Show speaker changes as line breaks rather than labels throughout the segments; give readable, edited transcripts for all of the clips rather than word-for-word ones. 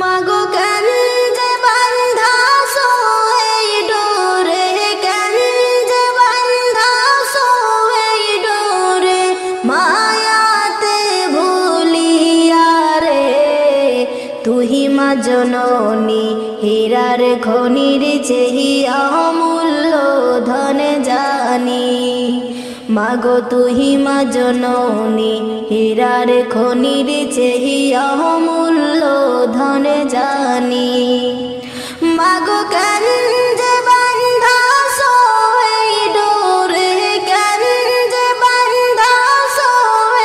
মাগো কেন যে বান্ধাছো এই ডোরে, কেন যে বান্ধাছো এই ডোরে, মায়াতে ভুলিয়া রে। তুহি মা জননী হীরার খনির চেহিয়া অমূল্য ধন জানি। মাগো তুহি মা জননী হীরার খনির চেহিয়া অমূল্য ধন জানি। মাগো কেন যে বান্ধাছো এই ডোরে, কেন যে বান্ধাছো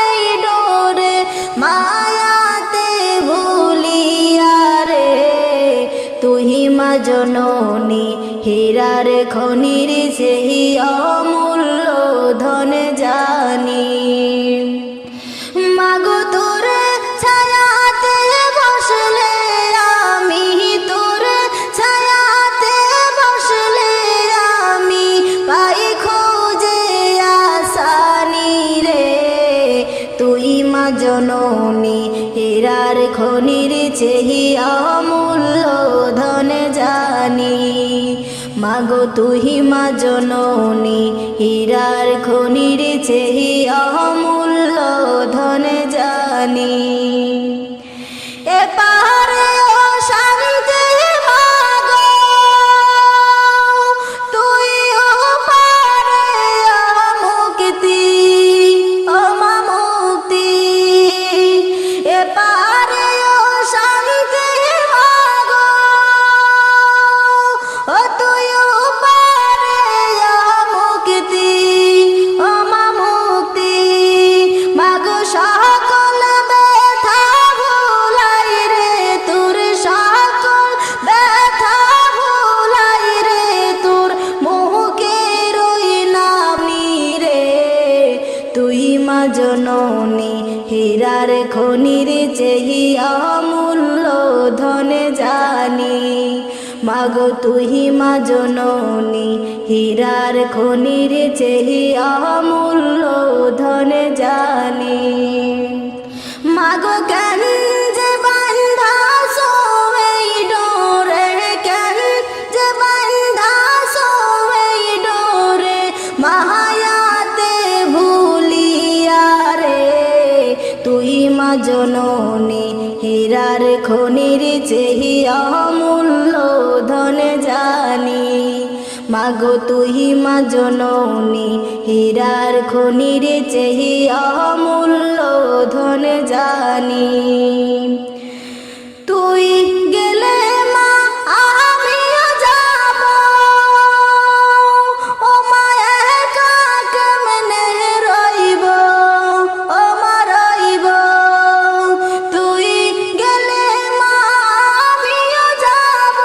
এই ডোরে, মায়াতে ভুলিয়া রে। তুহি মা জননী হীরার খনির সেই অমূল্য ধন জানি। মাগো তোর ছায়াতে বসলে আমি, তোর ছায়াতে বসলে আমি পাই খোঁজে আসানি রে। তুই মা জননী হীরার খনির চেহি অমূল্য ধন জানি। মাগো তুহি মা জননী হীরার খনির চেহি অমূল্য ধন জানি। এ পাহাড়ে ও শান্তি মাগো, তুই ও পারে মুক্তি, ও মা মুক্তি। এ পাহাড়ে ও শান্তি মাগো, ও তুই ও পারে মুক্তি, ও মা মুক্তি। মাগো সকল ব্যথা ভুলাই রে, তোর সকল ব্যথা ভুলাই রে, তোর মুখের ওই নামনি রে। তুই মা জননী হীরার খনির চেহি অমূল্য ধন জানি। মাগো তুহি মা জননী হীরার খনির চেহি অমূল্য ধন জানি। মাগো কেন যে বান্ধাছো এই ডোরে, কেন যে বান্ধাছো এই ডোরে, মায়াতে ভুলিয়া রে। তুই মা জননী হীরার খনির চেহি অমূল্য ধন জানি। মাগো তুহি মা জননী হীরার খনির চেহি অমূল্য ধন জানি। তুই গেলে মা আমিও যাব, ও মা একা কেমনে রইব, ও মা রইব। তুই গেলে মা আমিও যাব,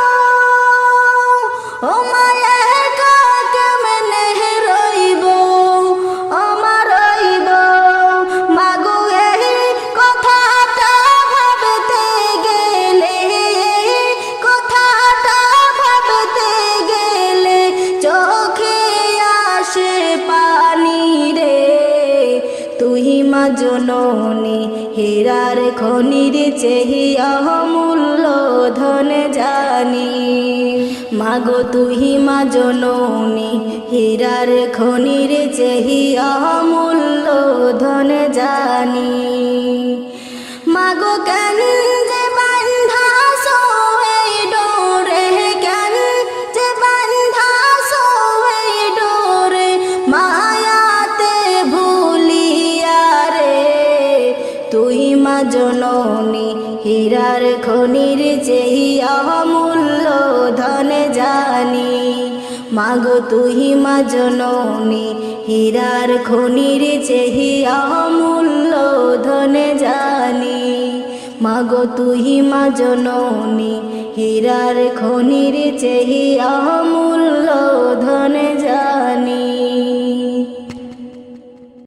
ও মা একা কেমনে রইব, ও মা রইব। মাগো এই কথাটা ভাবতে গেলে, কথাটা ভাবতে গেলে চোখে আসে পানি রে। তুহি মা জননী হীরার খনির চেহি অমূল্য ধন জানি। মাগো তুহি মা জননী হীরার খনির চেহি অমূল্য ধন জানি। মাগো কেন যে বান্ধাছো এই ডোরে, কেন যে বান্ধাছো এই ডোরে, মায়াতে ভুলিয়া রে। তুই মা জননী হীরার খনির চেহি অমূল্য ধন জানি। মাগো তুহি মা জননী হীরার খনির চেহি অমূল্য ধন জানি। মাগো তুহি মা জননী হীরার খনির চেহি অমূল্য ধন জানি।